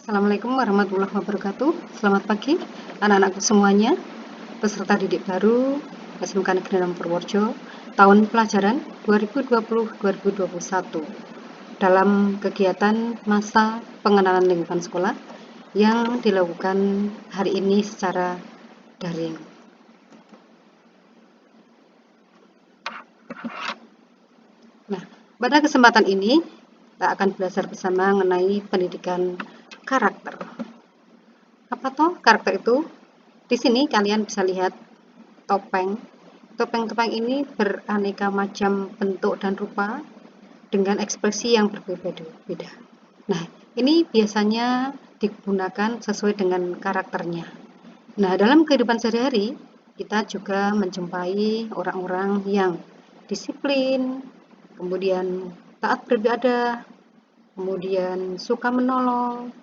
Assalamualaikum warahmatullahi wabarakatuh. Selamat pagi anak-anakku semuanya, peserta didik baru SMK Negeri 6 Purworejo tahun pelajaran 2020-2021 dalam kegiatan masa pengenalan lingkungan sekolah yang dilakukan hari ini secara daring. Nah, pada kesempatan ini kita akan belajar bersama mengenai pendidikan karakter. Apa toh karakter itu? Di sini kalian bisa lihat topeng. Topeng-topeng ini beraneka macam bentuk dan rupa dengan ekspresi yang berbeda-beda. Nah, ini biasanya digunakan sesuai dengan karakternya. Nah, dalam kehidupan sehari-hari, kita juga menjumpai orang-orang yang disiplin, kemudian taat beribadah, kemudian suka menolong,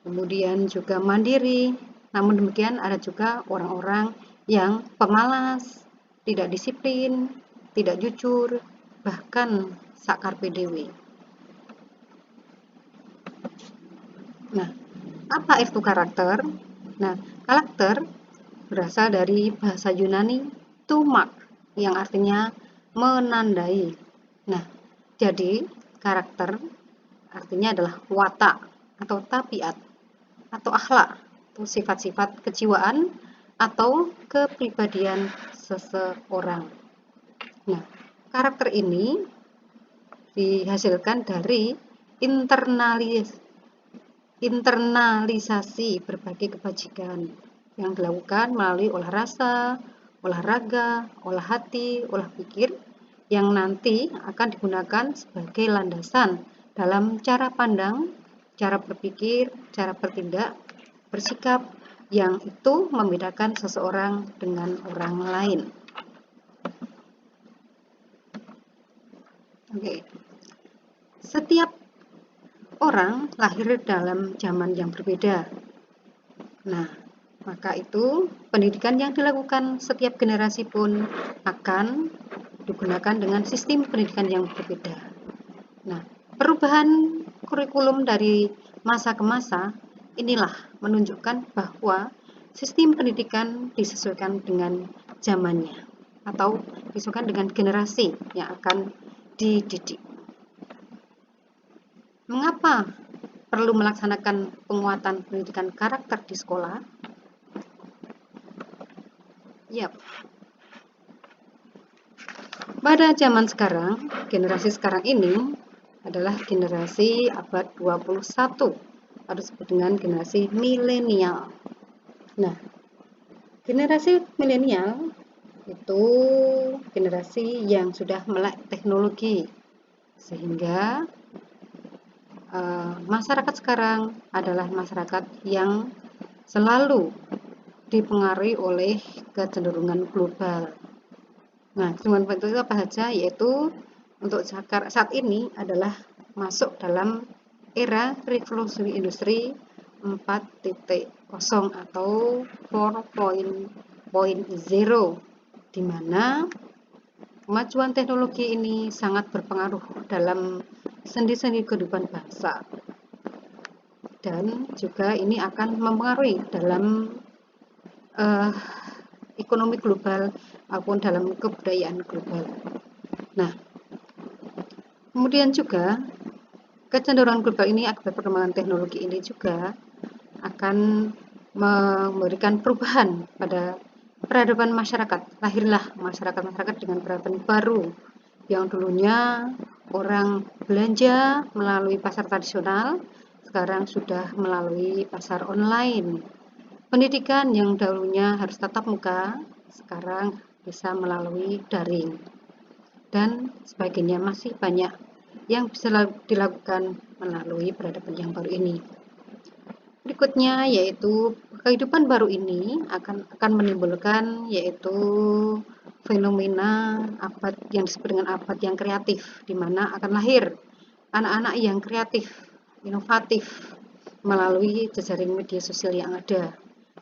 kemudian juga mandiri. Namun demikian ada juga orang-orang yang pemalas, tidak disiplin, tidak jujur, bahkan sakar PDW. Nah, apa itu karakter? Nah, karakter berasal dari bahasa Yunani tumak yang artinya menandai. Nah, jadi karakter artinya adalah watak atau tabiat atau akhlak atau sifat-sifat kejiwaan atau kepribadian seseorang. Nah, karakter ini dihasilkan dari internalisasi berbagai kebajikan yang dilakukan melalui olah rasa, olahraga, olah hati, olah pikir yang nanti akan digunakan sebagai landasan dalam cara pandang, cara berpikir, cara bertindak, bersikap yang itu membedakan seseorang dengan orang lain. Oke. Setiap orang lahir dalam zaman yang berbeda. Nah, maka itu pendidikan yang dilakukan setiap generasi pun akan digunakan dengan sistem pendidikan yang berbeda. Nah, perubahan kurikulum dari masa ke masa inilah menunjukkan bahwa sistem pendidikan disesuaikan dengan zamannya atau disesuaikan dengan generasi yang akan dididik. Mengapa perlu melaksanakan penguatan pendidikan karakter di sekolah? Yap. Pada zaman sekarang, generasi sekarang ini adalah generasi abad 21 atau disebut dengan generasi milenial. Nah, generasi milenial itu generasi yang sudah melek teknologi sehingga masyarakat sekarang adalah masyarakat yang selalu dipengaruhi oleh kecenderungan global. Nah, kecenderungan itu apa saja? Yaitu untuk saat ini adalah masuk dalam era revolusi industri 4.0 atau 4.0, di mana kemajuan teknologi ini sangat berpengaruh dalam sendi-sendi kehidupan bangsa. Dan juga ini akan mempengaruhi dalam ekonomi global maupun dalam kebudayaan global. Nah, kemudian juga kecenderungan global ini akibat perkembangan teknologi ini juga akan memberikan perubahan pada peradaban masyarakat. Lahirlah masyarakat-masyarakat dengan peradaban baru yang dulunya orang belanja melalui pasar tradisional, sekarang sudah melalui pasar online. Pendidikan yang dahulunya harus tatap muka, sekarang bisa melalui daring. Dan sebagainya, masih banyak yang bisa dilakukan melalui peradaban yang baru ini. Berikutnya yaitu kehidupan baru ini akan menimbulkan yaitu fenomena abad yang disebut dengan abad yang kreatif, di mana akan lahir anak-anak yang kreatif, inovatif melalui jejaring media sosial yang ada.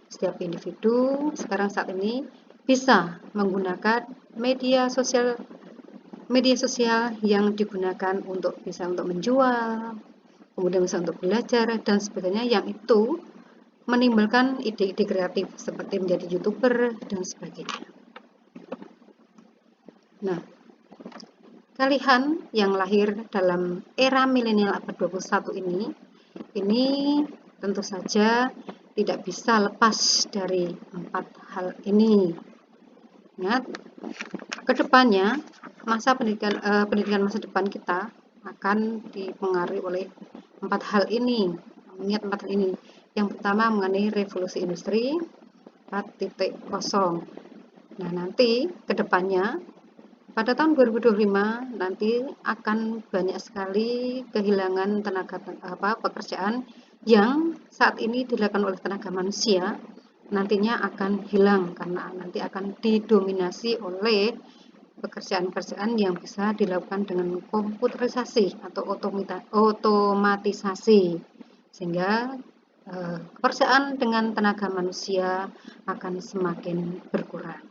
Setiap individu sekarang saat ini bisa menggunakan media sosial yang digunakan untuk menjual, kemudian bisa untuk belajar dan sebagainya, yang itu menimbulkan ide-ide kreatif seperti menjadi YouTuber dan sebagainya. Nah, kalian yang lahir dalam era milenial abad 21 ini tentu saja tidak bisa lepas dari 4 hal ini. Ingat, kedepannya pendidikan masa depan kita akan dipengaruhi oleh 4 hal ini. Ingat 4 hal ini. Yang pertama mengenai revolusi industri 4.0. Nah, nanti kedepannya pada tahun 2025 nanti akan banyak sekali kehilangan pekerjaan yang saat ini dilakukan oleh tenaga manusia, nantinya akan hilang karena nanti akan didominasi oleh pekerjaan-pekerjaan yang bisa dilakukan dengan komputerisasi atau otomatisasi, sehingga pekerjaan dengan tenaga manusia akan semakin berkurang.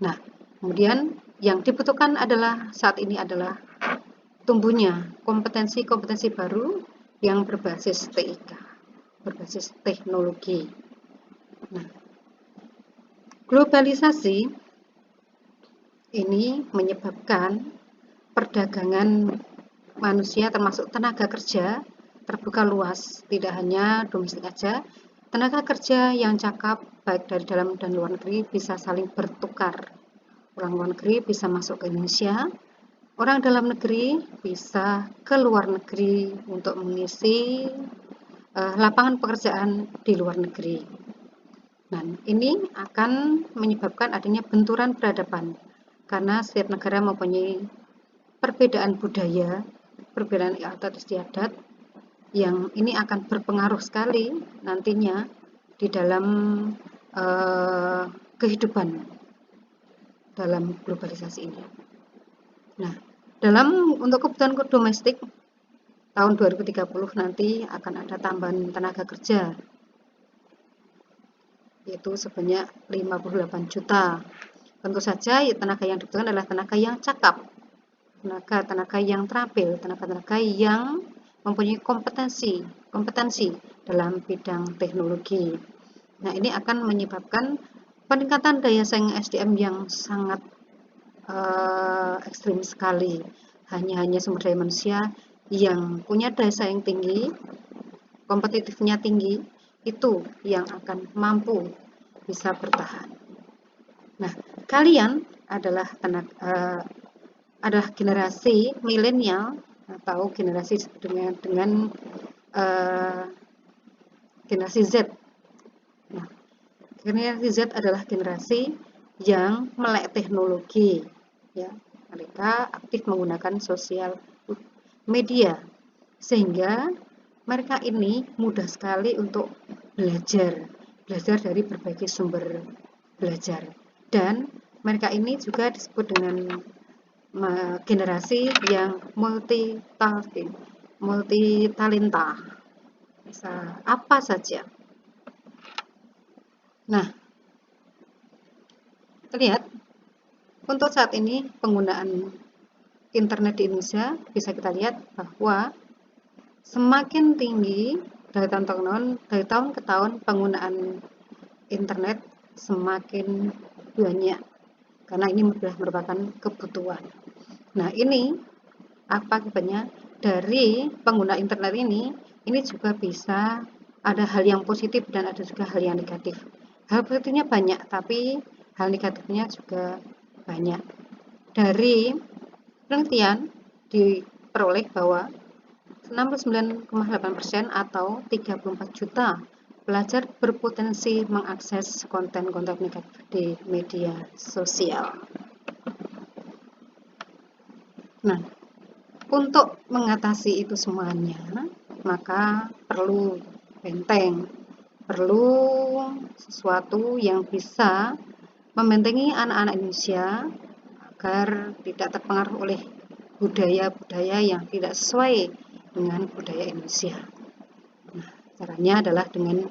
Nah, kemudian yang dibutuhkan saat ini adalah tumbuhnya kompetensi-kompetensi baru yang berbasis TIK, berbasis teknologi. Nah, globalisasi ini menyebabkan perdagangan manusia termasuk tenaga kerja terbuka luas, tidak hanya domestik saja. Tenaga kerja yang cakap baik dari dalam dan luar negeri bisa saling bertukar. Orang luar negeri bisa masuk ke Indonesia, orang dalam negeri bisa ke luar negeri untuk mengisi lapangan pekerjaan di luar negeri. Dan ini akan menyebabkan adanya benturan peradaban, karena setiap negara mempunyai perbedaan budaya, perbedaan adat istiadat, yang ini akan berpengaruh sekali nantinya di dalam kehidupan dalam globalisasi ini. Nah, untuk kebutuhan domestik tahun 2030 nanti akan ada tambahan tenaga kerja, yaitu sebanyak 58 juta. Tentu saja tenaga yang dibutuhkan adalah tenaga yang cakap, tenaga yang terampil, tenaga yang mempunyai kompetensi dalam bidang teknologi. Nah, ini akan menyebabkan peningkatan daya saing SDM yang sangat ekstrim sekali. Hanya sumber daya manusia yang punya daya saing tinggi, kompetitifnya tinggi, itu yang akan mampu bisa bertahan. Nah, kalian adalah generasi milenial atau generasi dengan generasi Z. Nah, generasi Z adalah generasi yang melek teknologi, ya. Mereka aktif menggunakan sosial media, sehingga mereka ini mudah sekali untuk belajar dari berbagai sumber belajar. Dan mereka ini juga disebut dengan generasi yang multi talenta, bisa apa saja. Nah, terlihat untuk saat ini penggunaan internet di Indonesia bisa kita lihat bahwa semakin tinggi dari tahun ke tahun penggunaan internet semakin banyak, karena ini merupakan kebutuhan. Nah, ini apa akibatnya dari pengguna internet ini juga bisa ada hal yang positif dan ada juga hal yang negatif. Hal positifnya banyak, tapi hal negatifnya juga banyak. Dari penelitian diperoleh bahwa 69,8% atau 34 juta pelajar berpotensi mengakses konten-konten negatif di media sosial. Nah, untuk mengatasi itu semuanya, maka perlu benteng, perlu sesuatu yang bisa membentengi anak-anak Indonesia agar tidak terpengaruh oleh budaya-budaya yang tidak sesuai dengan budaya Indonesia. Nah, caranya adalah dengan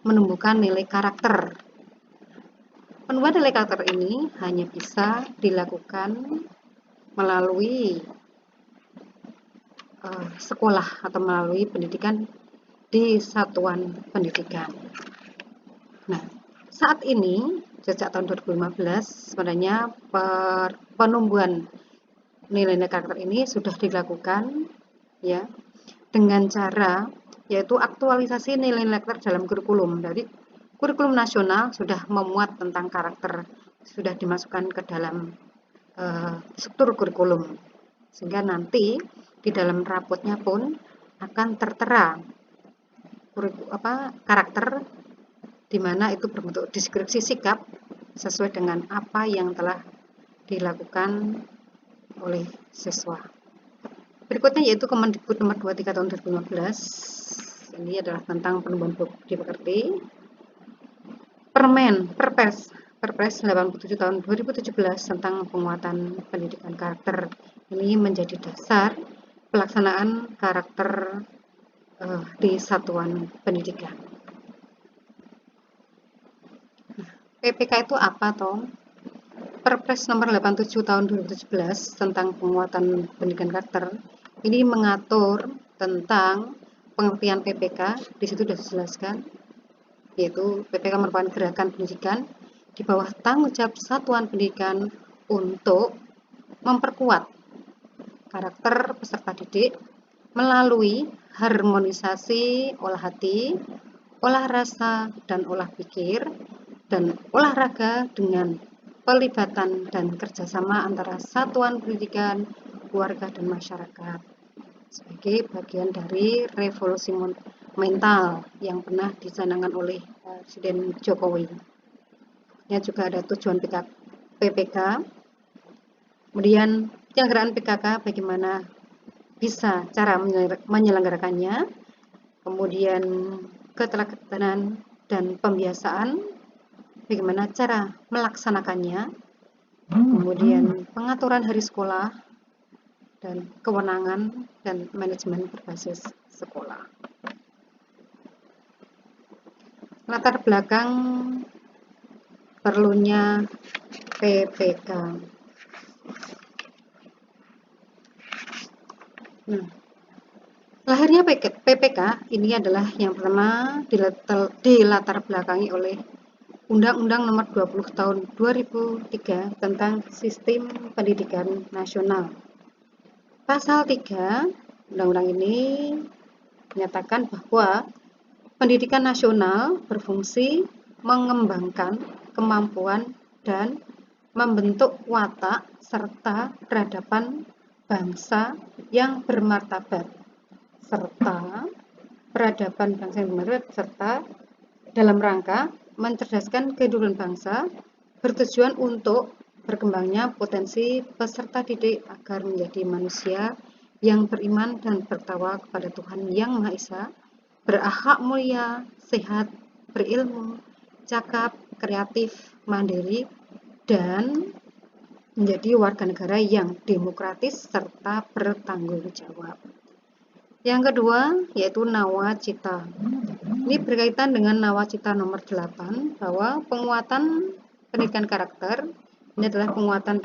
menumbuhkan nilai karakter. Penumbuhan nilai karakter ini hanya bisa dilakukan melalui sekolah atau melalui pendidikan di satuan pendidikan. Nah, saat ini sejak tahun 2015 sebenarnya penumbuhan nilai-nilai karakter ini sudah dilakukan ya dengan cara yaitu aktualisasi nilai-nilai karakter dalam kurikulum. Jadi kurikulum nasional sudah memuat tentang karakter, sudah dimasukkan ke dalam struktur kurikulum, sehingga nanti di dalam rapotnya pun akan tertera karakter di mana itu berbentuk deskripsi sikap sesuai dengan apa yang telah dilakukan oleh siswa. Berikutnya yaitu Kemendikbud nomor 23 tahun 2015. Ini adalah tentang penumbuhan budi pekerti. Perpres 87 tahun 2017 tentang penguatan pendidikan karakter. Ini menjadi dasar pelaksanaan karakter di satuan pendidikan. PPK itu apa toh? Perpres nomor 87 tahun 2017 tentang penguatan pendidikan karakter ini mengatur tentang pengertian PPK. Di situ sudah dijelaskan, yaitu PPK merupakan gerakan pendidikan di bawah tanggung jawab satuan pendidikan untuk memperkuat karakter peserta didik melalui harmonisasi olah hati, olah rasa, dan olah pikir, dan olahraga dengan pelibatan dan kerjasama antara satuan pendidikan, keluarga, dan masyarakat sebagai bagian dari revolusi mental yang pernah dicanangkan oleh Presiden Jokowi. Ya, juga ada tujuan PPK, kemudian penyelenggaraan PKK bagaimana bisa cara menyelenggarakannya, kemudian keteladanan dan pembiasaan, bagaimana cara melaksanakannya, kemudian pengaturan hari sekolah, dan kewenangan dan manajemen berbasis sekolah. Latar belakang perlunya PPK. Nah, lahirnya PPK ini adalah yang pertama dilatar belakangi oleh Undang-Undang Nomor 20 Tahun 2003 tentang Sistem Pendidikan Nasional. Pasal 3 Undang-Undang ini menyatakan bahwa pendidikan nasional berfungsi mengembangkan kemampuan dan membentuk watak serta peradaban bangsa yang bermartabat serta dalam rangka mencerdaskan kehidupan bangsa bertujuan untuk berkembangnya potensi peserta didik agar menjadi manusia yang beriman dan bertakwa kepada Tuhan Yang Maha Esa, berakhlak mulia, sehat, berilmu, cakap, kreatif, mandiri, dan menjadi warga negara yang demokratis serta bertanggung jawab. Yang kedua yaitu nawacita. Ini berkaitan dengan nawacita nomor 8 bahwa penguatan pendidikan karakter ini adalah penguatan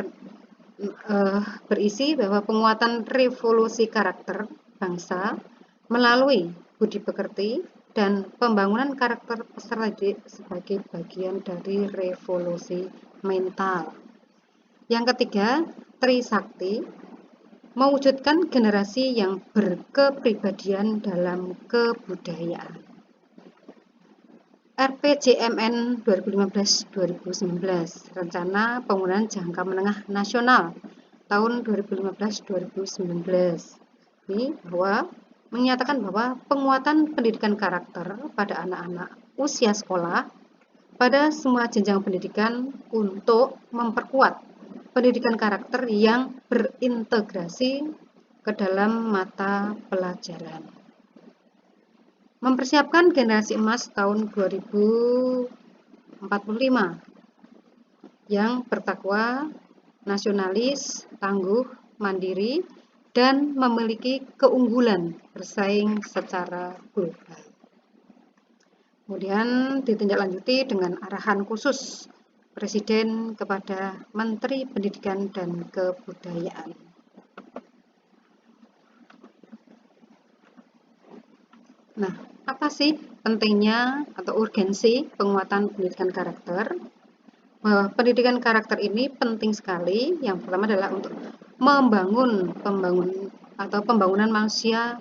berisi bahwa penguatan revolusi karakter bangsa melalui budi pekerti dan pembangunan karakter peserta didik sebagai bagian dari revolusi mental. Yang ketiga, Trisakti, mewujudkan generasi yang berkepribadian dalam kebudayaan. RPJMN 2015-2019, Rencana Pembangunan Jangka Menengah Nasional tahun 2015-2019. Ini bahwa menyatakan bahwa penguatan pendidikan karakter pada anak-anak usia sekolah pada semua jenjang pendidikan untuk memperkuat pendidikan karakter yang berintegrasi ke dalam mata pelajaran. Mempersiapkan generasi emas tahun 2045 yang bertakwa, nasionalis, tangguh, mandiri, dan memiliki keunggulan bersaing secara global. Kemudian ditindaklanjuti dengan arahan khusus Presiden kepada Menteri Pendidikan dan Kebudayaan. Nah, apa sih pentingnya atau urgensi penguatan pendidikan karakter? Bahwa pendidikan karakter ini penting sekali. Yang pertama adalah untuk pembangunan manusia,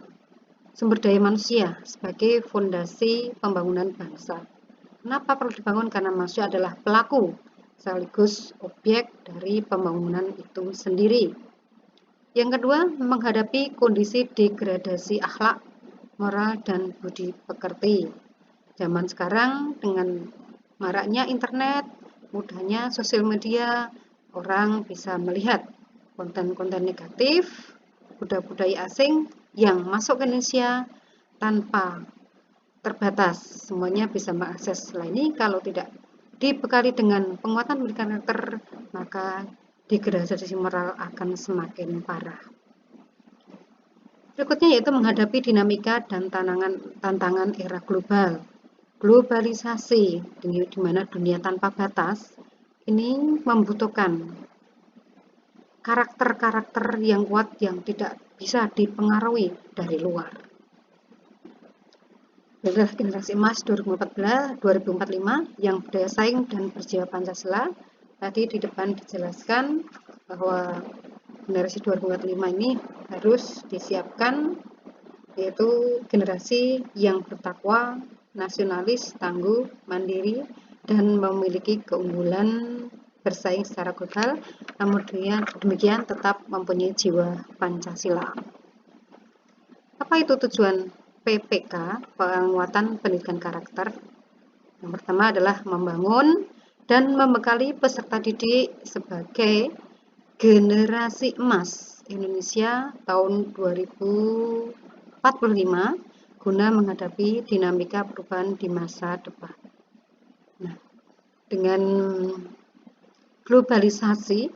sumber daya manusia sebagai fondasi pembangunan bangsa. Kenapa perlu dibangun? Karena manusia adalah pelaku sekaligus objek dari pembangunan itu sendiri. Yang kedua, menghadapi kondisi degradasi akhlak, moral, dan budi pekerti. Zaman sekarang dengan maraknya internet, mudahnya sosial media, orang bisa melihat konten-konten negatif, budaya-budaya asing yang masuk ke Indonesia tanpa terbatas. Semuanya bisa mengakses. Setelah ini kalau tidak dibekali dengan penguatan pendidikan karakter, maka degradasi moral akan semakin parah. Berikutnya yaitu menghadapi dinamika dan tantangan era global. Globalisasi, di mana dunia tanpa batas, ini membutuhkan karakter-karakter yang kuat yang tidak bisa dipengaruhi dari luar. Adalah generasi emas 2045 yang berdaya saing dan berjiwa Pancasila. Tadi di depan dijelaskan bahwa generasi 2045 ini harus disiapkan, yaitu generasi yang bertakwa, nasionalis, tangguh, mandiri, dan memiliki keunggulan bersaing secara global, kemudian demikian tetap mempunyai jiwa Pancasila. Apa itu tujuan PPK, penguatan pendidikan karakter? Yang pertama adalah membangun dan membekali peserta didik sebagai generasi emas Indonesia tahun 2045 guna menghadapi dinamika perubahan di masa depan. Nah, dengan globalisasi,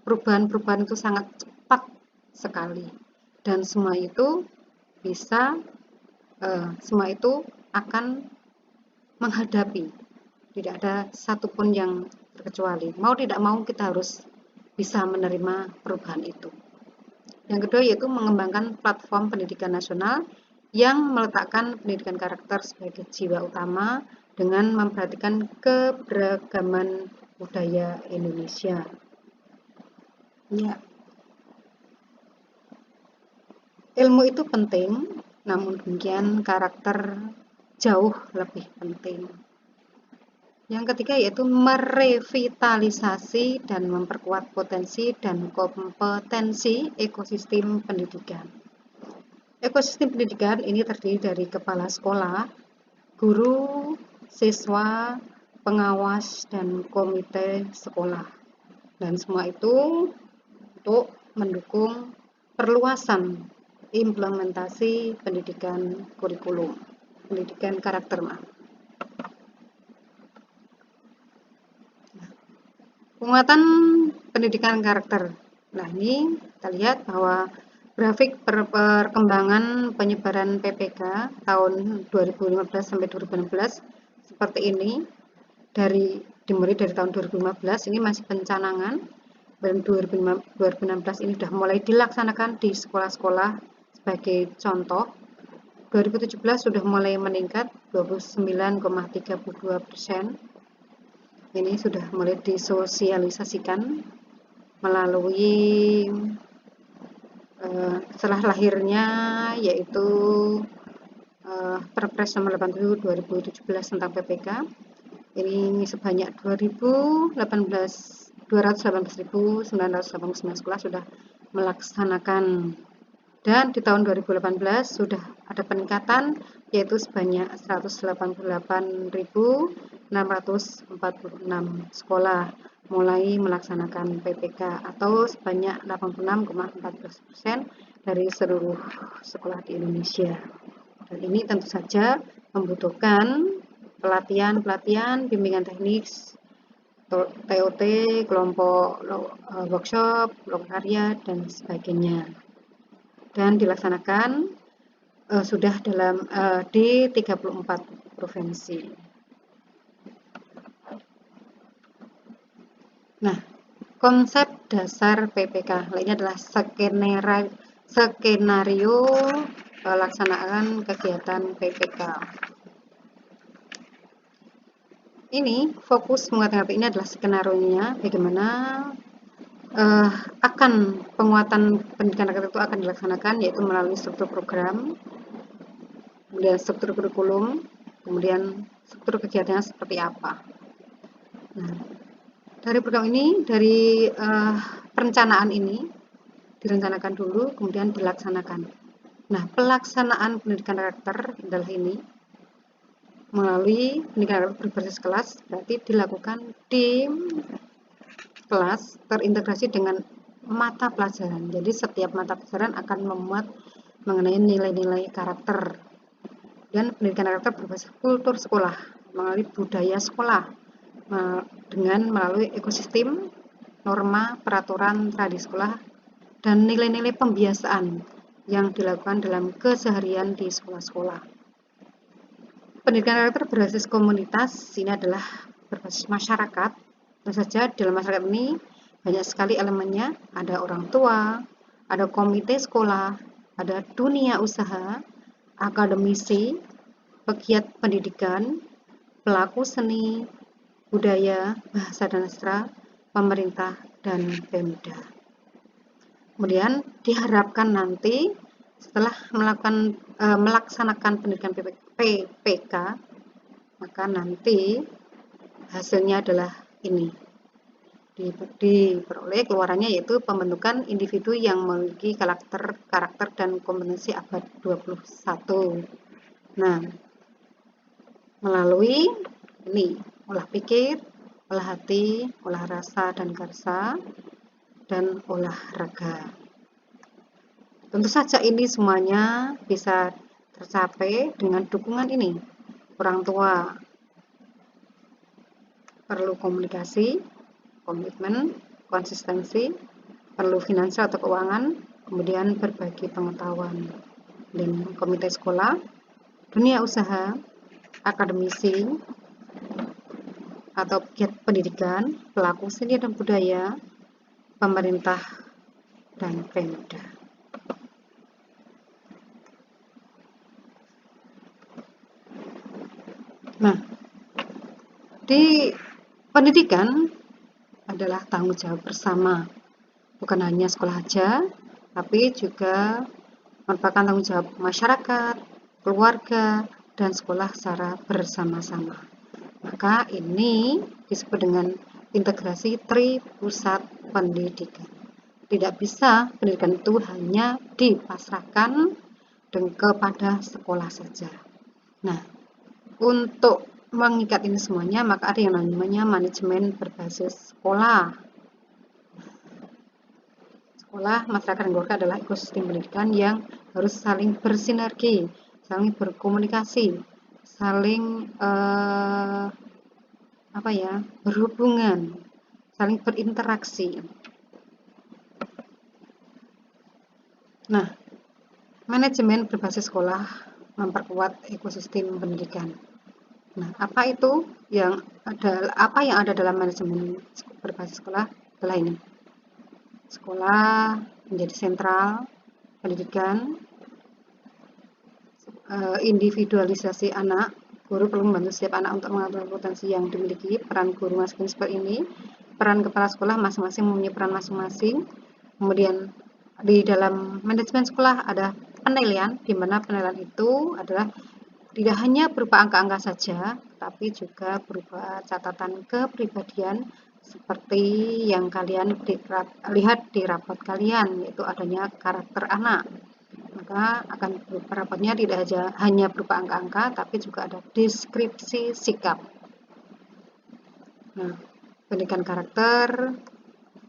perubahan-perubahan itu sangat cepat sekali, dan semua itu akan menghadapi, tidak ada satupun yang terkecuali. Mau tidak mau kita harus bisa menerima perubahan itu. Yang kedua yaitu mengembangkan platform pendidikan nasional yang meletakkan pendidikan karakter sebagai jiwa utama dengan memperhatikan keberagaman budaya Indonesia. Ya, ilmu itu penting, namun demikian karakter jauh lebih penting. Yang ketiga yaitu merevitalisasi dan memperkuat potensi dan kompetensi ekosistem pendidikan. Ekosistem pendidikan ini terdiri dari kepala sekolah, guru, siswa, pengawas, dan komite sekolah. Dan semua itu untuk mendukung perluasan implementasi pendidikan kurikulum, pendidikan karakter. Penguatan pendidikan karakter. Nah, ini kita lihat bahwa grafik perkembangan penyebaran PPK tahun 2015 sampai 2016 seperti ini. Dimulai dari tahun 2015 ini masih pencanangan, dan 2016 ini sudah mulai dilaksanakan di sekolah-sekolah sebagai contoh. 2017 sudah mulai meningkat 29,32%. Ini sudah mulai disosialisasikan melalui setelah lahirnya, yaitu Perpres nomor 87 2017 tentang PPK. Ini sebanyak 218.989 sekolah sudah melaksanakan, dan di tahun 2018 sudah ada peningkatan, yaitu sebanyak 188.646 sekolah mulai melaksanakan PPK atau sebanyak 86,14% dari seluruh sekolah di Indonesia. Dan ini tentu saja membutuhkan pelatihan, bimbingan teknis, TOT, kelompok workshop, lokarya, dan sebagainya. Dan dilaksanakan sudah di 34 provinsi. Nah, konsep dasar PPK lainnya adalah skenario pelaksanaan kegiatan PPK. Ini fokus menguatkan ini adalah skenario-nya bagaimana akan penguatan pendidikan rakyat itu akan dilaksanakan, yaitu melalui struktur program, kemudian struktur kurikulum, kemudian struktur kegiatannya seperti apa. Nah, dari program ini, dari perencanaan ini direncanakan dulu, kemudian dilaksanakan. Nah, pelaksanaan pendidikan karakter adalah ini melalui pendidikan karakter berbasis kelas, berarti dilakukan di kelas terintegrasi dengan mata pelajaran. Jadi setiap mata pelajaran akan memuat mengenai nilai-nilai karakter. Dan pendidikan karakter berbasis kultur sekolah, melalui budaya sekolah, dengan melalui ekosistem, norma, peraturan, tradisi sekolah, dan nilai-nilai pembiasaan yang dilakukan dalam keseharian di sekolah-sekolah. Pendidikan karakter berbasis komunitas ini adalah berbasis masyarakat. Tentu saja dalam masyarakat ini banyak sekali elemennya, ada orang tua, ada komite sekolah, ada dunia usaha, akademisi, pegiat pendidikan, pelaku seni, budaya, bahasa dan sastra, pemerintah, dan Pemda. Kemudian diharapkan nanti setelah melaksanakan pendidikan PPK, maka nanti hasilnya adalah ini. Diperoleh keluarannya yaitu pembentukan individu yang memiliki karakter dan kompetensi abad 21. Nah, melalui ini olah pikir, olah hati, olah rasa dan karsa, dan olahraga. Tentu saja ini semuanya bisa tercapai dengan dukungan ini. Orang tua perlu komunikasi, komitmen, konsistensi, perlu finansial atau keuangan, kemudian berbagi pengetahuan. Dan komite sekolah, dunia usaha, akademisi, atau pegiat pendidikan, pelaku seni dan budaya, pemerintah, dan Pemda. Nah, di pendidikan adalah tanggung jawab bersama, bukan hanya sekolah saja, tapi juga merupakan tanggung jawab masyarakat, keluarga, dan sekolah secara bersama-sama. Maka ini disebut dengan integrasi tripusat pendidikan. Tidak bisa pendidikan itu hanya dipasrahkan kepada sekolah saja. Nah, untuk mengikat ini semuanya, maka ada yang namanya manajemen berbasis sekolah. Sekolah, masyarakat, dan keluarga adalah ekosistem pendidikan yang harus saling bersinergi, saling berkomunikasi, saling berhubungan, saling berinteraksi. Nah, manajemen berbasis sekolah memperkuat ekosistem pendidikan. Nah, apa yang ada dalam manajemen berbasis sekolah adalah ini. Sekolah menjadi sentral pendidikan, individualisasi anak. Guru perlu membantu setiap anak untuk mengatur potensi yang dimiliki. Peran guru masing-masing seperti ini. Peran kepala sekolah masing-masing mempunyai peran masing-masing. Kemudian di dalam manajemen sekolah ada penilaian, di mana penilaian itu adalah tidak hanya berupa angka-angka saja, tapi juga berupa catatan kepribadian seperti yang kalian lihat di rapot kalian, yaitu adanya karakter anak. Maka rapotnya tidak hanya berupa angka-angka, tapi juga ada deskripsi sikap. Nah, pendidikan karakter,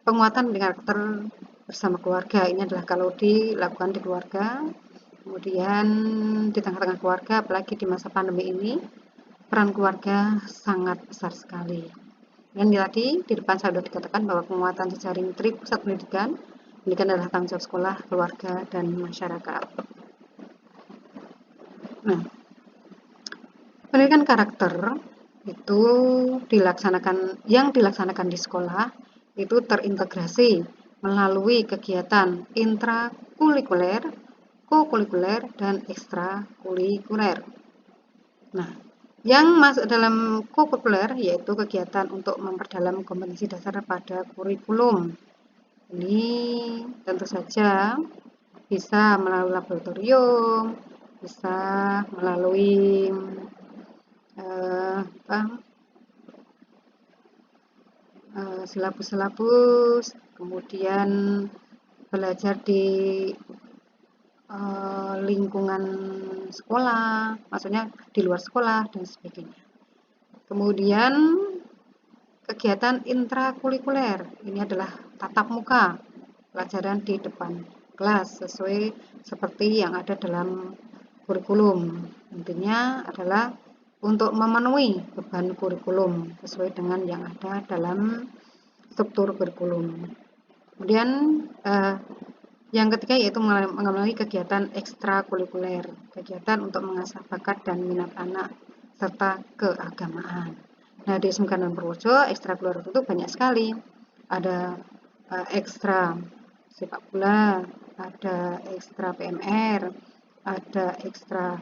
penguatan pendidikan karakter bersama keluarga, ini adalah kalau dilakukan di keluarga. Kemudian di tengah-tengah keluarga, apalagi di masa pandemi ini, peran keluarga sangat besar sekali. Dan tadi di depan saya sudah dikatakan bahwa penguatan jejaring tripusat pendidikan adalah tanggung jawab sekolah, keluarga, dan masyarakat. Nah, pendidikan karakter itu yang dilaksanakan di sekolah itu terintegrasi melalui kegiatan intrakurikuler, kokurikuler dan ekstrakurikuler. Nah, yang masuk dalam kokurikuler yaitu kegiatan untuk memperdalam kompetensi dasar pada kurikulum. Ini tentu saja bisa melalui laboratorium, bisa melalui silabus-silabus, kemudian belajar di lingkungan sekolah, maksudnya di luar sekolah dan sebagainya. Kemudian kegiatan intrakurikuler, ini adalah tatap muka, pelajaran di depan kelas sesuai seperti yang ada dalam kurikulum. Intinya adalah untuk memenuhi beban kurikulum sesuai dengan yang ada dalam struktur kurikulum. Kemudian yang ketiga yaitu mengalami kegiatan ekstrakurikuler, kegiatan untuk mengasah bakat dan minat anak serta keagamaan. Nah, di SMK dan Purworejo ekstrakurikuler itu banyak sekali. Ada ekstra sepak bola, ada ekstra PMR, ada ekstra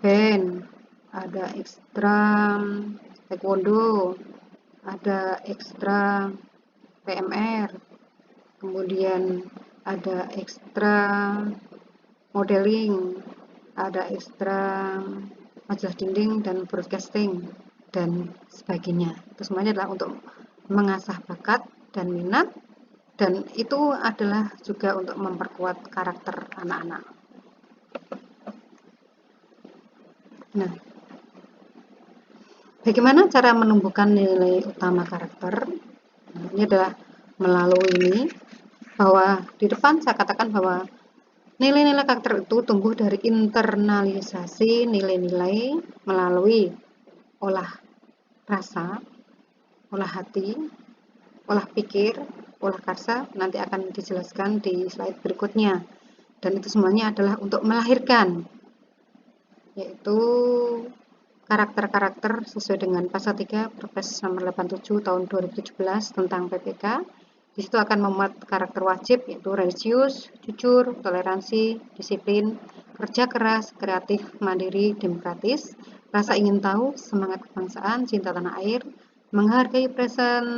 band, ada ekstra taekwondo, ada ekstra PMR, kemudian ada ekstra modeling, ada ekstra majalah dinding dan broadcasting dan sebagainya. Itu semuanya adalah untuk mengasah bakat dan minat, dan itu adalah juga untuk memperkuat karakter anak-anak. Nah, bagaimana cara menumbuhkan nilai utama karakter? Nah, ini adalah melalui ini, bahwa di depan saya katakan bahwa nilai-nilai karakter itu tumbuh dari internalisasi nilai-nilai melalui olah rasa, olah hati, olah pikir, olah karsa, nanti akan dijelaskan di slide berikutnya. Dan itu semuanya adalah untuk melahirkan, yaitu karakter-karakter sesuai dengan pasal 3 Perpres nomor 87 tahun 2017 tentang PPK. Di situ akan memuat karakter wajib yaitu religius, jujur, toleransi, disiplin, kerja keras, kreatif, mandiri, demokratis, rasa ingin tahu, semangat kebangsaan, cinta tanah air, menghargai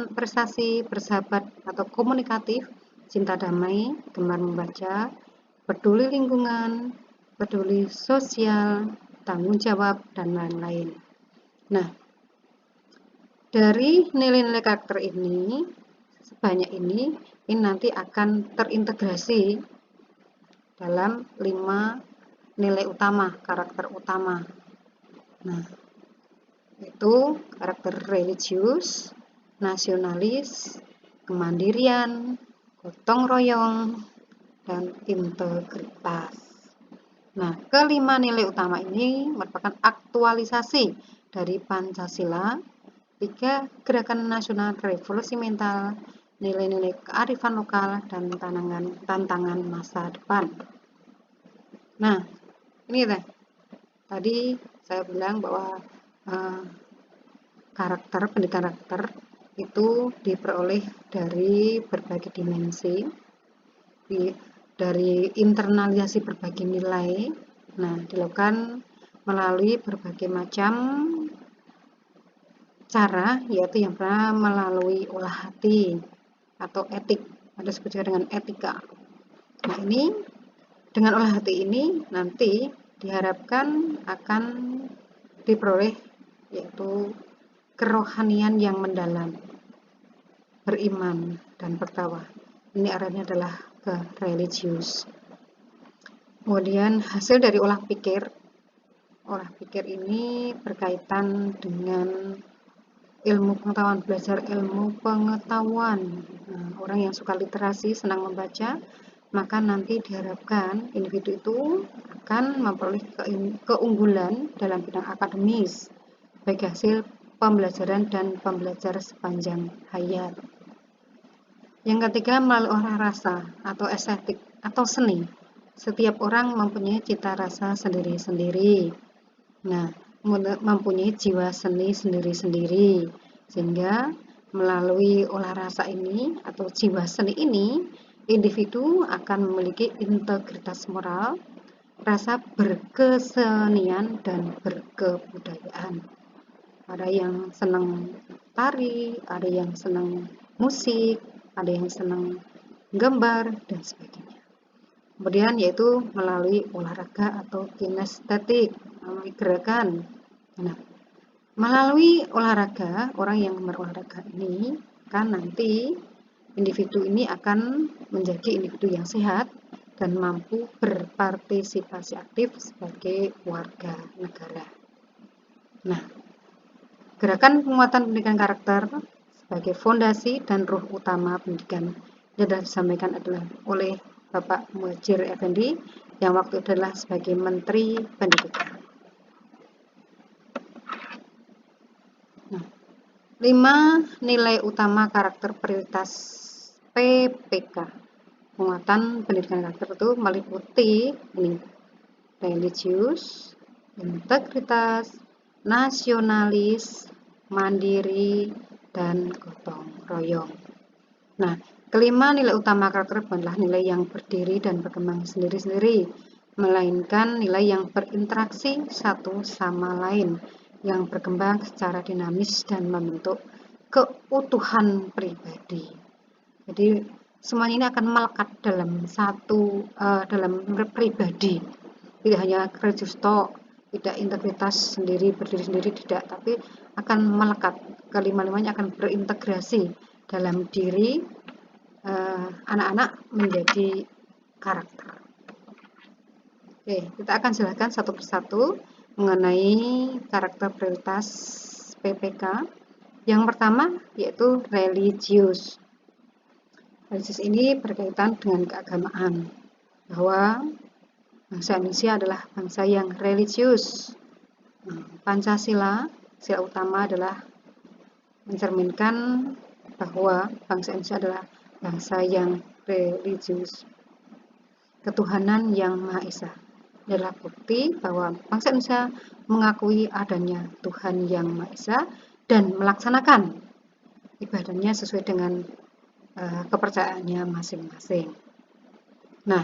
prestasi, bersahabat atau komunikatif, cinta damai, gemar membaca, peduli lingkungan, peduli sosial, tanggung jawab, dan lain-lain. Nah, dari nilai-nilai karakter ini, sebanyak ini nanti akan terintegrasi dalam 5 nilai utama, karakter utama. Nah, itu karakter religius, nasionalis, kemandirian, gotong royong, dan integritas. Nah, kelima nilai utama ini merupakan aktualisasi dari Pancasila, 3 gerakan nasional revolusi mental, nilai-nilai kearifan lokal, dan tantangan masa depan. Nah, ini tadi saya bilang bahwa pendidikan karakter itu diperoleh dari berbagai dimensi, dari internalisasi berbagai nilai. Nah, dilakukan melalui berbagai macam cara, yaitu yang pertama melalui olah hati atau etik, ada disebut dengan etika. Nah, ini dengan olah hati ini nanti diharapkan akan diperoleh yaitu kerohanian yang mendalam, beriman dan bertakwa. Ini arahnya adalah ke religius. Kemudian hasil dari olah pikir ini berkaitan dengan ilmu pengetahuan, belajar ilmu pengetahuan. Nah, orang yang suka literasi, senang membaca, maka nanti diharapkan individu itu akan memperoleh keunggulan dalam bidang akademis, baik hasil pembelajaran dan pembelajar sepanjang hayat. Yang ketiga, melalui olah rasa atau estetik atau seni. Setiap orang mempunyai cita rasa sendiri-sendiri. Nah, mempunyai jiwa seni sendiri-sendiri. Sehingga melalui olah rasa ini atau jiwa seni ini, individu akan memiliki integritas moral, rasa berkesenian dan berkebudayaan. Ada yang senang tari, ada yang senang musik, ada yang senang gambar, dan sebagainya. Kemudian yaitu melalui olahraga atau kinestetik, melalui gerakan. Nah, melalui olahraga, orang yang berolahraga ini kan nanti individu ini akan menjadi individu yang sehat dan mampu berpartisipasi aktif sebagai warga negara. Nah, gerakan penguatan pendidikan karakter sebagai fondasi dan ruh utama pendidikan yang sudah disampaikan adalah oleh Bapak Muhadjir Effendi yang waktu itu adalah sebagai Menteri Pendidikan. Nah, 5 nilai utama karakter prioritas PPK penguatan pendidikan karakter itu meliputi ini, religius, integritas, nasionalis, mandiri, dan gotong royong. Nah, kelima nilai utama karakter adalah nilai yang berdiri dan berkembang sendiri-sendiri, melainkan nilai yang berinteraksi satu sama lain, yang berkembang secara dinamis dan membentuk keutuhan pribadi. Jadi semuanya ini akan melekat dalam dalam pribadi, tidak hanya religius tidak integritas sendiri berdiri sendiri tidak, tapi akan melekat, kelima-limanya akan berintegrasi dalam diri anak-anak menjadi karakter. Oke, kita akan jelaskan satu persatu mengenai karakter prioritas PPK. Yang pertama yaitu religius. Religius ini berkaitan dengan keagamaan, bahwa bangsa Indonesia adalah bangsa yang religius. Pancasila, sila utama adalah mencerminkan bahwa bangsa Indonesia adalah bangsa yang religius. Ketuhanan yang Maha Esa adalah bukti bahwa bangsa Indonesia mengakui adanya Tuhan yang Maha Esa dan melaksanakan ibadahnya sesuai dengan kepercayaannya masing-masing. Nah,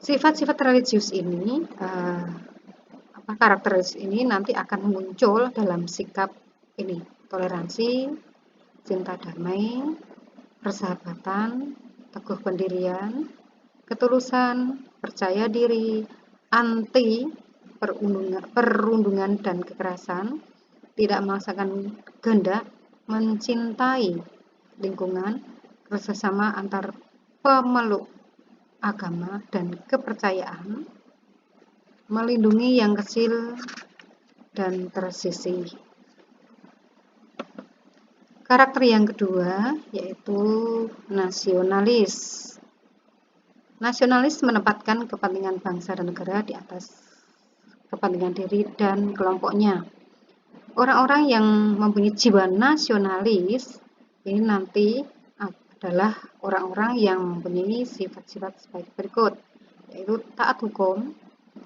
sifat-sifat religius ini, karakter religius ini nanti akan muncul dalam sikap ini, toleransi, cinta damai, persahabatan, teguh pendirian, ketulusan, percaya diri, anti perundungan dan kekerasan, tidak memaksakan kehendak, mencintai lingkungan, kerjasama antar pemeluk agama dan kepercayaan, melindungi yang kecil dan tersisih. Karakter yang kedua yaitu nasionalis. Nasionalis menempatkan kepentingan bangsa dan negara di atas kepentingan diri dan kelompoknya. Orang-orang yang mempunyai jiwa nasionalis ini nanti adalah orang-orang yang mempunyai sifat-sifat sebagai berikut, yaitu taat hukum,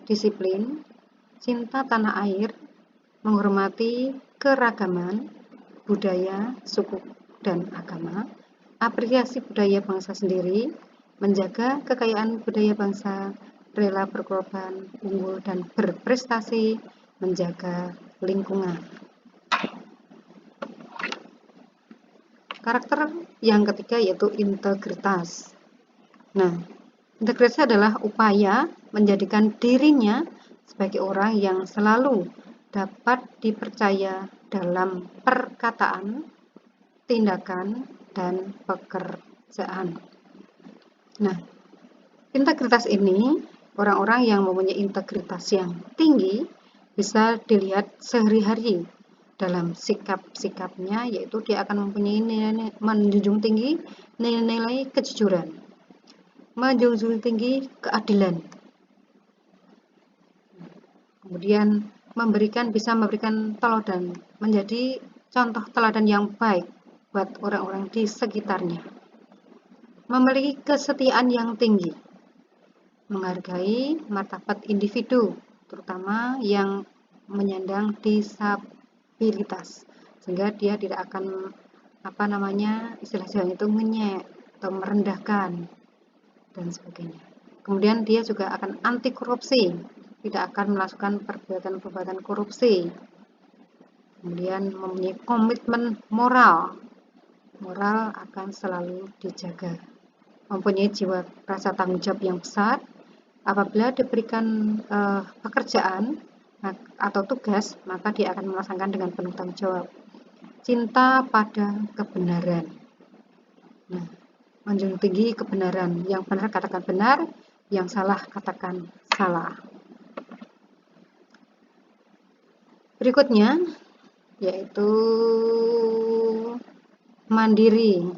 disiplin, cinta tanah air, menghormati keragaman, budaya, suku, dan agama, apresiasi budaya bangsa sendiri, menjaga kekayaan budaya bangsa, rela berkorban, unggul dan berprestasi, menjaga lingkungan. Karakter yang ketiga yaitu integritas. Nah, integritas adalah upaya menjadikan dirinya sebagai orang yang selalu dapat dipercaya dalam perkataan, tindakan, dan pekerjaan. Nah, integritas ini, orang-orang yang mempunyai integritas yang tinggi bisa dilihat sehari-hari dalam sikap-sikapnya, yaitu dia akan mempunyai nilai, menjunjung tinggi nilai-nilai kejujuran, menjunjung tinggi keadilan, kemudian bisa memberikan teladan, menjadi contoh teladan yang baik buat orang-orang di sekitarnya, memiliki kesetiaan yang tinggi, menghargai martabat individu, terutama yang menyandang disabilitas, sehingga dia tidak akan istilah itu ngenyek atau merendahkan dan sebagainya. Kemudian dia juga akan anti korupsi, tidak akan melakukan perbuatan-perbuatan korupsi. Kemudian mempunyai komitmen moral, moral akan selalu dijaga. Mempunyai jiwa rasa tanggung jawab yang besar. Apabila diberikan pekerjaan atau tugas, maka dia akan melaksanakan dengan penuh tanggung jawab. Cinta pada kebenaran. Nah, menjunjung tinggi kebenaran. Yang benar katakan benar, yang salah katakan salah. Berikutnya yaitu mandiri.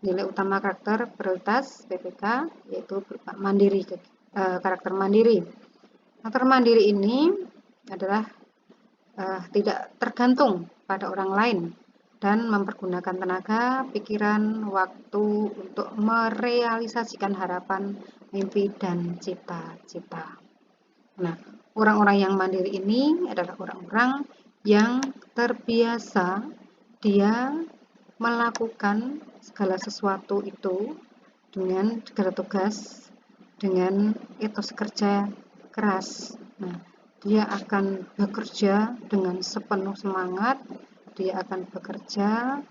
Nilai utama karakter prioritas PPK yaitu mandiri, karakter mandiri. Karakter mandiri ini adalah tidak tergantung pada orang lain dan mempergunakan tenaga, pikiran, waktu untuk merealisasikan harapan, mimpi, dan cita-cita. Nah, orang-orang yang mandiri ini adalah orang-orang yang terbiasa dia melakukan segala sesuatu itu dengan segala tugas dengan etos kerja keras. Nah, dia akan bekerja dengan sepenuh semangat, dia akan bekerja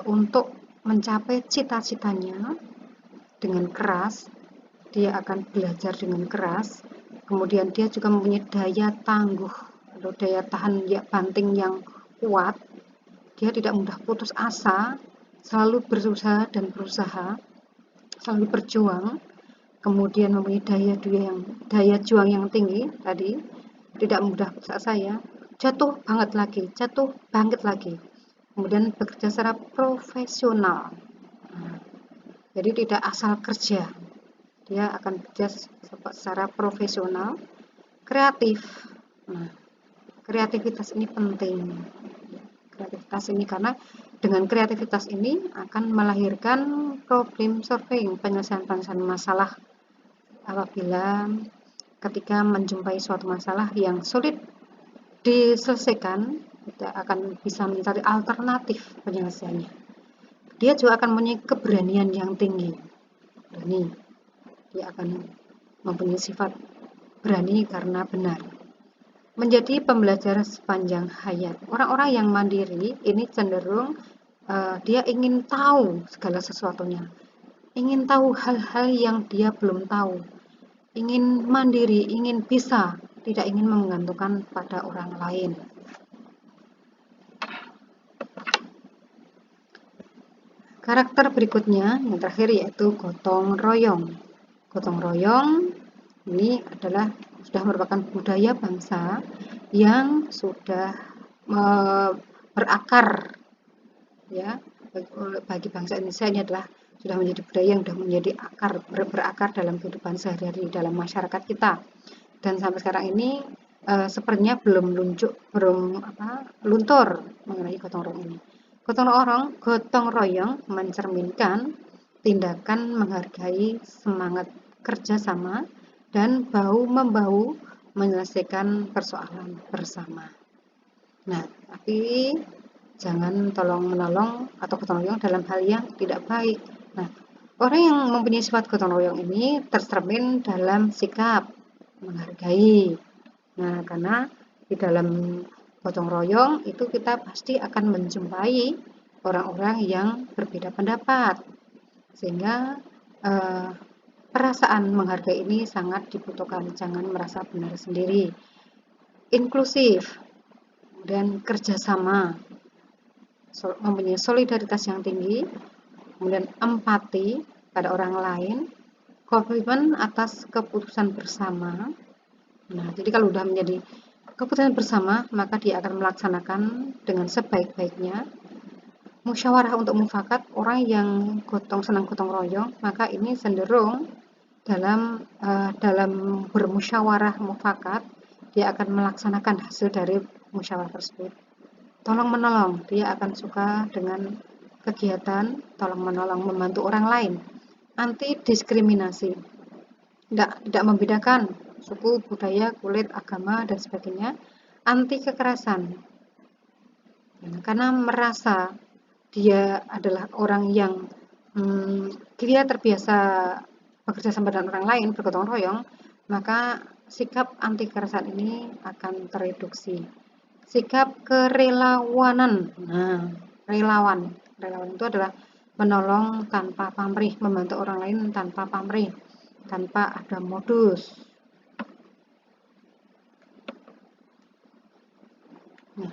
untuk mencapai cita-citanya dengan keras, dia akan belajar dengan keras, kemudian dia juga mempunyai daya tangguh atau daya tahan banting yang kuat. Dia tidak mudah putus asa, selalu berusaha dan berusaha, selalu berjuang, kemudian mempunyai daya juang yang tinggi tadi, tidak mudah putus asa ya, jatuh bangkit lagi, kemudian bekerja secara profesional. Nah, jadi tidak asal kerja, dia akan bekerja secara profesional, kreatif. Nah, kreativitas ini penting. Kreativitas ini karena dengan kreativitas ini akan melahirkan problem solving, penyelesaian masalah. Apabila ketika menjumpai suatu masalah yang sulit diselesaikan, kita akan bisa mencari alternatif penyelesaiannya. Dia juga akan mempunyai keberanian yang tinggi. Berani. Dia akan mempunyai sifat berani karena benar. Menjadi pembelajar sepanjang hayat. Orang-orang yang mandiri ini cenderung dia ingin tahu segala sesuatunya, ingin tahu hal-hal yang dia belum tahu, ingin mandiri, ingin bisa, tidak ingin menggantungkan pada orang lain. Karakter berikutnya yang terakhir yaitu gotong royong. Gotong royong ini adalah sudah merupakan budaya bangsa yang sudah berakar ya, bagi bangsa Indonesia ini adalah sudah menjadi budaya yang sudah menjadi berakar dalam kehidupan sehari-hari dalam masyarakat kita, dan sampai sekarang ini sepertinya belum luntur mengenai gotong royong ini. Gotong royong mencerminkan tindakan menghargai, semangat kerjasama, dan bahu-membahu menyelesaikan persoalan bersama. Nah, tapi jangan tolong-menolong atau gotong royong dalam hal yang tidak baik. Nah, orang yang mempunyai sifat gotong royong ini tercermin dalam sikap menghargai. Nah, karena di dalam gotong royong itu kita pasti akan menjumpai orang-orang yang berbeda pendapat, sehingga perasaan menghargai ini sangat dibutuhkan. Jangan merasa benar sendiri. Inklusif dan kerjasama, mempunyai solidaritas yang tinggi, kemudian empati pada orang lain, komitmen atas keputusan bersama. Nah, jadi kalau sudah menjadi keputusan bersama, maka dia akan melaksanakan dengan sebaik-baiknya. Musyawarah untuk mufakat, orang yang senang gotong royong, maka ini cenderung dalam bermusyawarah mufakat, dia akan melaksanakan hasil dari musyawarah tersebut. Tolong menolong, dia akan suka dengan kegiatan tolong menolong, membantu orang lain. Anti diskriminasi, tidak membedakan suku, budaya, kulit, agama, dan sebagainya. Anti kekerasan, karena merasa dia adalah orang yang dia terbiasa bekerja sama dengan orang lain, bergotong royong, maka sikap anti kekerasan ini akan tereduksi. Sikap kerelawanan. Nah, relawan itu adalah menolong tanpa pamrih, membantu orang lain tanpa pamrih, tanpa ada modus. Nah,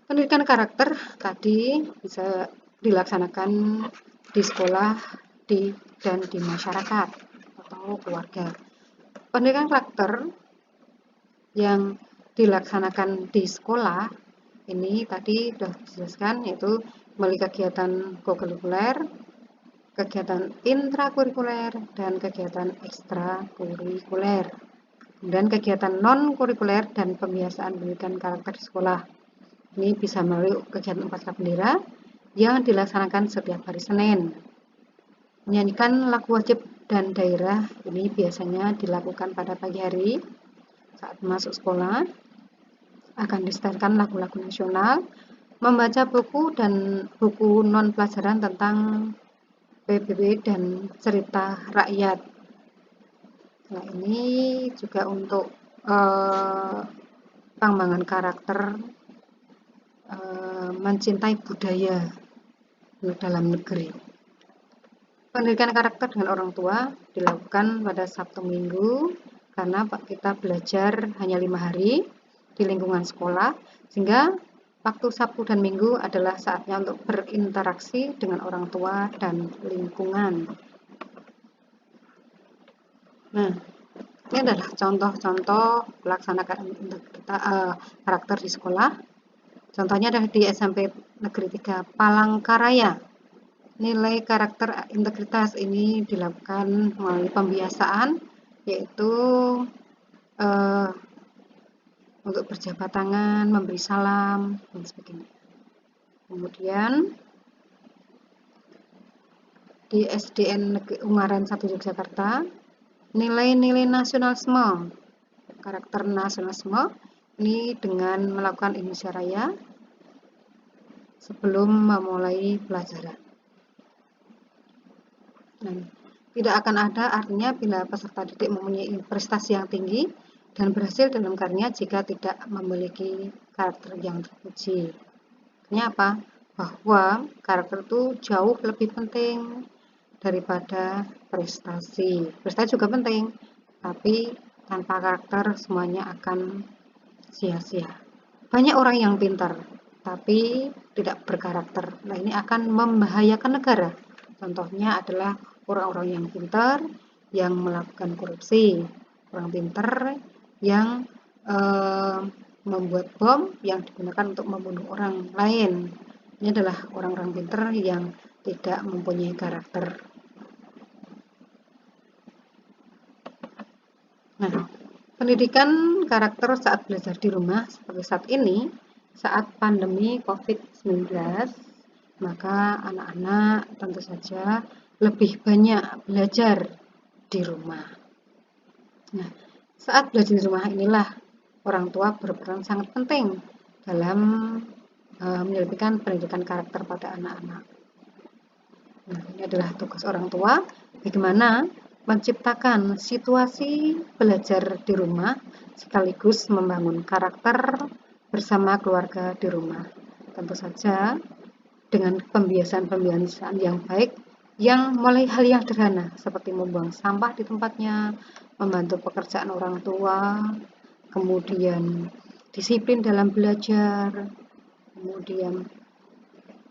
pendidikan karakter tadi bisa dilaksanakan di sekolah, dan di masyarakat atau keluarga. Pendidikan karakter yang dilaksanakan di sekolah ini tadi sudah dijelaskan, yaitu melalui kegiatan kokurikuler, kegiatan intrakurikuler, dan kegiatan ekstrakurikuler, dan kegiatan non-kurikuler dan pembiasaan pendidikan karakter di sekolah. Ini bisa melalui kegiatan upacara bendera yang dilaksanakan setiap hari Senin. Menyanyikan lagu wajib dan daerah ini biasanya dilakukan pada pagi hari saat masuk sekolah. Akan disetelkan lagu-lagu nasional, membaca buku non pelajaran tentang PBB dan cerita rakyat. Nah, ini juga untuk pengembangan karakter, mencintai budaya dalam negeri. Pendidikan karakter dengan orang tua dilakukan pada Sabtu Minggu karena kita belajar hanya 5 hari di lingkungan sekolah, sehingga waktu Sabtu dan Minggu adalah saatnya untuk berinteraksi dengan orang tua dan lingkungan. Nah, ini adalah contoh-contoh pelaksanakan karakter di sekolah. Contohnya adalah di SMP Negeri 3 Palangkaraya. Nilai karakter integritas ini dilakukan melalui pembiasaan, yaitu untuk berjabat tangan, memberi salam, dan sebagainya. Kemudian di SDN Negeri Ungaran 1 Yogyakarta, nilai-nilai nasionalisme, karakter nasionalisme ini dengan melakukan Indonesia Raya sebelum memulai pelajaran. Dan tidak akan ada artinya bila peserta didik mempunyai prestasi yang tinggi dan berhasil dalam karirnya jika tidak memiliki karakter yang terpuji. Artinya apa? Bahwa karakter itu jauh lebih penting daripada prestasi. Prestasi juga penting, tapi tanpa karakter semuanya akan sia-sia. Banyak orang yang pintar, tapi tidak berkarakter. Nah, ini akan membahayakan negara. Contohnya adalah orang-orang yang pintar yang melakukan korupsi, orang pintar yang membuat bom yang digunakan untuk membunuh orang lain. Ini adalah orang-orang pintar yang tidak mempunyai karakter. Nah, pendidikan karakter saat belajar di rumah seperti saat ini, saat pandemi COVID-19, maka anak-anak tentu saja lebih banyak belajar di rumah. Nah, saat belajar di rumah inilah orang tua berperan sangat penting dalam menyelipkan pendidikan karakter pada anak-anak. Nah, ini adalah tugas orang tua, bagaimana menciptakan situasi belajar di rumah sekaligus membangun karakter bersama keluarga di rumah. Tentu saja dengan pembiasaan-pembiasaan yang baik yang mulai hal yang sederhana seperti membuang sampah di tempatnya, membantu pekerjaan orang tua, kemudian disiplin dalam belajar, kemudian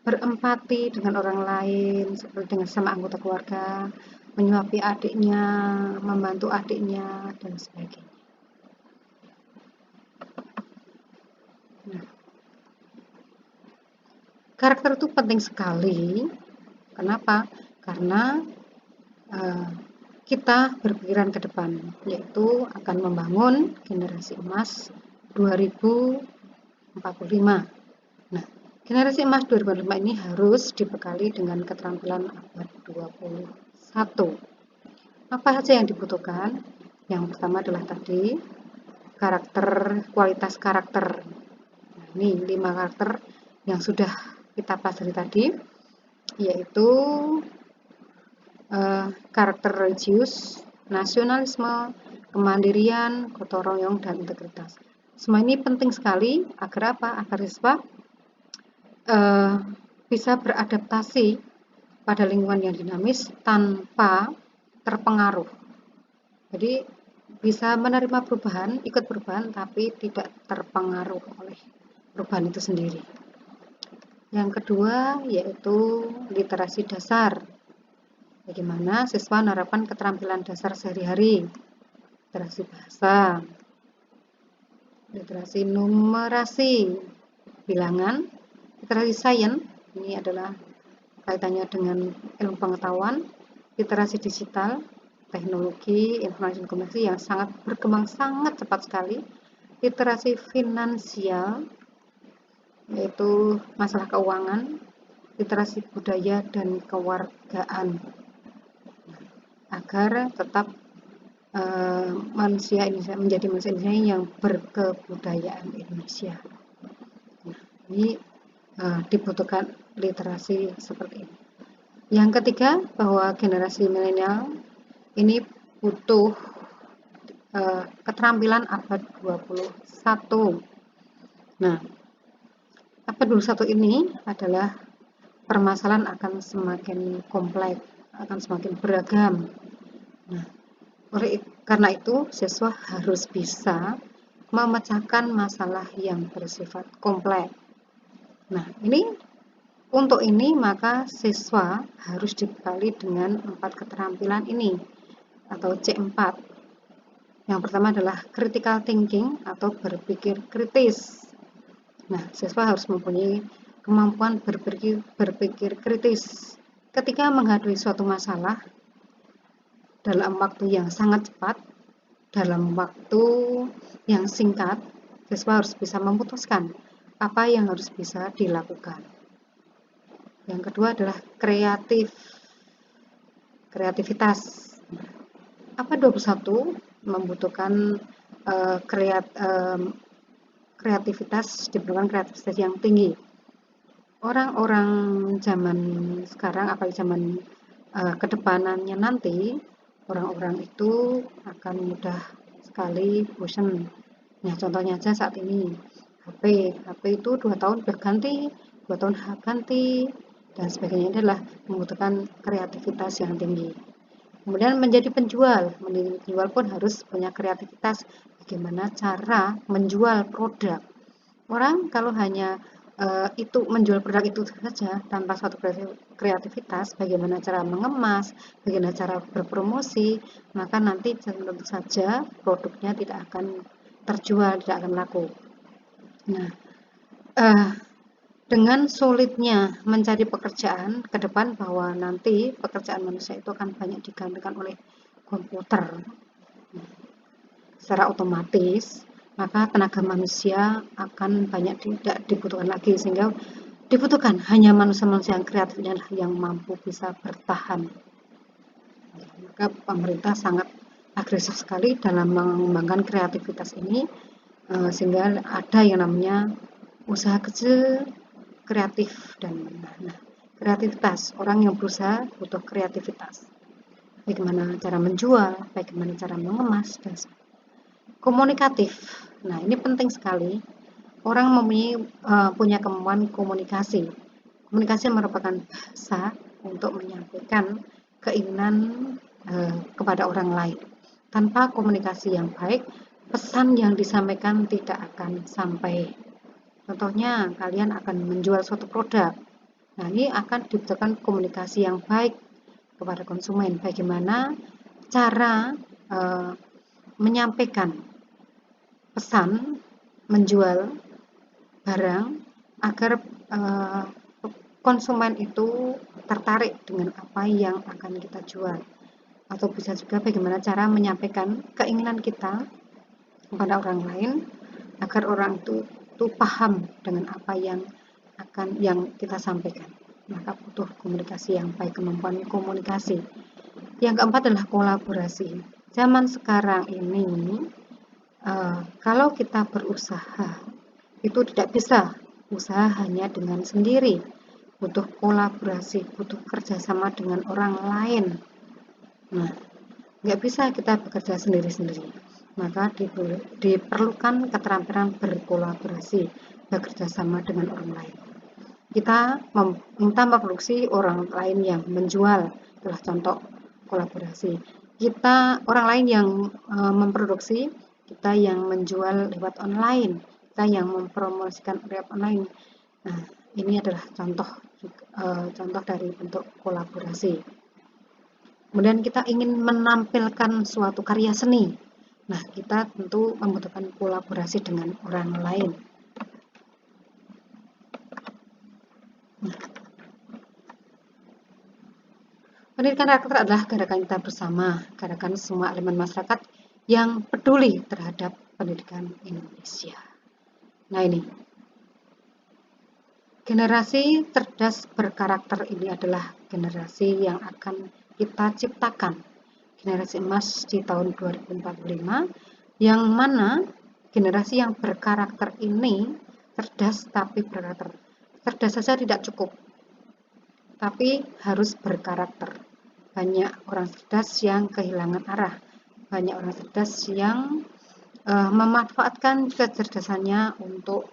berempati dengan orang lain seperti dengan sama anggota keluarga, menyuapi adiknya, membantu adiknya, dan sebagainya. Nah, karakter itu penting sekali. Kenapa? Karena kita berpikiran ke depan, yaitu akan membangun generasi emas 2045. Nah, generasi emas 2045 ini harus dibekali dengan keterampilan abad 21. Apa saja yang dibutuhkan? Yang pertama adalah tadi karakter, kualitas karakter. Nah, ini 5 karakter yang sudah kita pelajari tadi, yaitu karakter religius, nasionalisme, kemandirian, gotong royong, dan integritas. Semua ini penting sekali agar apa? Agar siswa bisa beradaptasi pada lingkungan yang dinamis tanpa terpengaruh. Jadi bisa menerima perubahan, ikut perubahan, tapi tidak terpengaruh oleh perubahan itu sendiri. Yang kedua yaitu literasi dasar. Bagaimana siswa menerapkan keterampilan dasar sehari-hari, literasi bahasa, literasi numerasi, bilangan, literasi sains, ini adalah kaitannya dengan ilmu pengetahuan, literasi digital, teknologi, informasi dan komunikasi yang sangat berkembang sangat cepat sekali, literasi finansial, yaitu masalah keuangan, literasi budaya dan kewargaan, agar tetap manusia Indonesia menjadi manusia Indonesia yang berkebudayaan Indonesia. Nah, ini dibutuhkan literasi seperti ini. Yang ketiga, bahwa generasi milenial ini butuh keterampilan abad 21. Nah, abad 21 ini adalah permasalahan akan semakin kompleks, akan semakin beragam. Nah, karena itu siswa harus bisa memecahkan masalah yang bersifat kompleks. Nah, untuk ini maka siswa harus dibekali dengan 4 keterampilan ini atau C4. Yang pertama adalah critical thinking atau berpikir kritis. Nah, siswa harus mempunyai kemampuan berpikir kritis ketika menghadapi suatu masalah dalam waktu yang sangat cepat, dalam waktu yang singkat, siswa harus bisa memutuskan apa yang harus bisa dilakukan. Yang kedua adalah kreativitas. Apa 21 membutuhkan kreativitas, diperlukan kreativitas yang tinggi. Orang-orang zaman sekarang, apalagi zaman kedepanannya nanti, orang-orang itu akan mudah sekali bosan. Nah, contohnya aja saat ini HP itu 2 tahun udah ganti, 2 tahun ganti, dan sebagainya. Ini adalah membutuhkan kreativitas yang tinggi. Kemudian menjadi penjual pun harus punya kreativitas, bagaimana cara menjual produk. Orang kalau hanya itu menjual produk itu saja tanpa suatu kreativitas, bagaimana cara mengemas, bagaimana cara berpromosi, maka nanti tentu saja produknya tidak akan terjual, tidak akan laku. Nah, dengan sulitnya mencari pekerjaan ke depan, bahwa nanti pekerjaan manusia itu akan banyak digantikan oleh komputer secara otomatis, maka tenaga manusia akan banyak tidak dibutuhkan lagi, sehingga dibutuhkan hanya manusia-manusia yang kreatif yang mampu bisa bertahan. Maka pemerintah sangat agresif sekali dalam mengembangkan kreativitas ini, sehingga ada yang namanya usaha kecil kreatif dan kreativitas. Orang yang berusaha butuh kreativitas. Bagaimana cara menjual, bagaimana cara mengemas, dan komunikatif. Nah, ini penting sekali. Orang punya kemampuan komunikasi. Komunikasi merupakan bahasa untuk menyampaikan keinginan kepada orang lain. Tanpa komunikasi yang baik, pesan yang disampaikan tidak akan sampai. Contohnya, kalian akan menjual suatu produk. Nah, ini akan dibutuhkan komunikasi yang baik kepada konsumen. Bagaimana cara menyampaikan pesan, menjual barang agar konsumen itu tertarik dengan apa yang akan kita jual. Atau bisa juga bagaimana cara menyampaikan keinginan kita kepada orang lain agar orang itu paham dengan apa yang kita sampaikan. Maka butuh komunikasi yang baik, kemampuan komunikasi. Yang keempat adalah kolaborasi. Zaman sekarang ini kalau kita berusaha itu tidak bisa usaha hanya dengan sendiri, butuh kolaborasi, butuh kerjasama dengan orang lain. Nah, nggak bisa kita bekerja sendiri-sendiri. Maka diperlukan keterampilan berkolaborasi, bekerja sama dengan orang lain. Kita meminta memproduksi orang lain yang menjual, itulah contoh kolaborasi. Kita orang lain yang memproduksi, kita yang menjual lewat online, kita yang mempromosikan lewat online. Nah, ini adalah contoh dari bentuk kolaborasi. Kemudian kita ingin menampilkan suatu karya seni. Nah, kita tentu membutuhkan kolaborasi dengan orang lain. Pendidikan karakter adalah gerakan kita bersama, gerakan semua elemen masyarakat yang peduli terhadap pendidikan Indonesia. Nah, ini generasi cerdas berkarakter ini adalah generasi yang akan kita ciptakan, generasi emas di tahun 2045, yang mana generasi yang berkarakter ini cerdas tapi berkarakter. Cerdas saja tidak cukup, tapi harus berkarakter. Banyak orang cerdas yang kehilangan arah, banyak orang cerdas yang memanfaatkan kecerdasannya untuk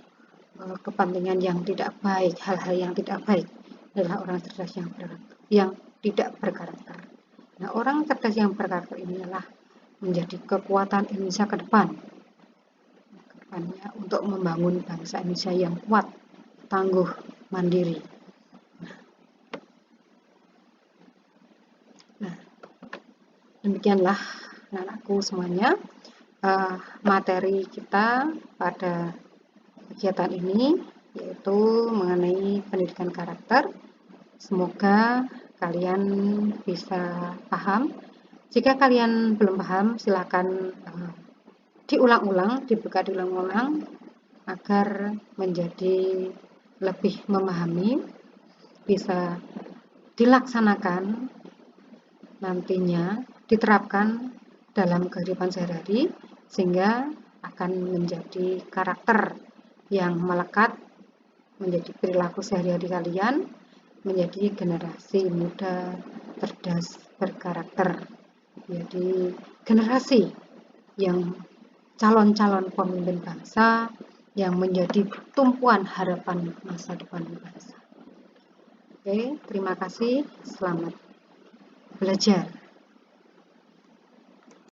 kepentingan yang tidak baik, hal-hal yang tidak baik. Adalah orang cerdas yang tidak berkarakter. Nah, orang cerdas yang berkarakter inilah menjadi kekuatan Indonesia ke depannya untuk membangun bangsa Indonesia yang kuat, tangguh, mandiri. Nah, demikianlah anak-anakku semuanya materi kita pada kegiatan ini, yaitu mengenai pendidikan karakter. Semoga kalian bisa paham. Jika kalian belum paham, silakan diulang-ulang, diulang-ulang agar menjadi lebih memahami, bisa dilaksanakan nantinya, diterapkan dalam kehidupan sehari-hari, sehingga akan menjadi karakter yang melekat, menjadi perilaku sehari-hari kalian, menjadi generasi muda cerdas berkarakter, jadi generasi yang calon-calon pemimpin bangsa yang menjadi tumpuan harapan masa depan bangsa. Oke, terima kasih, selamat belajar.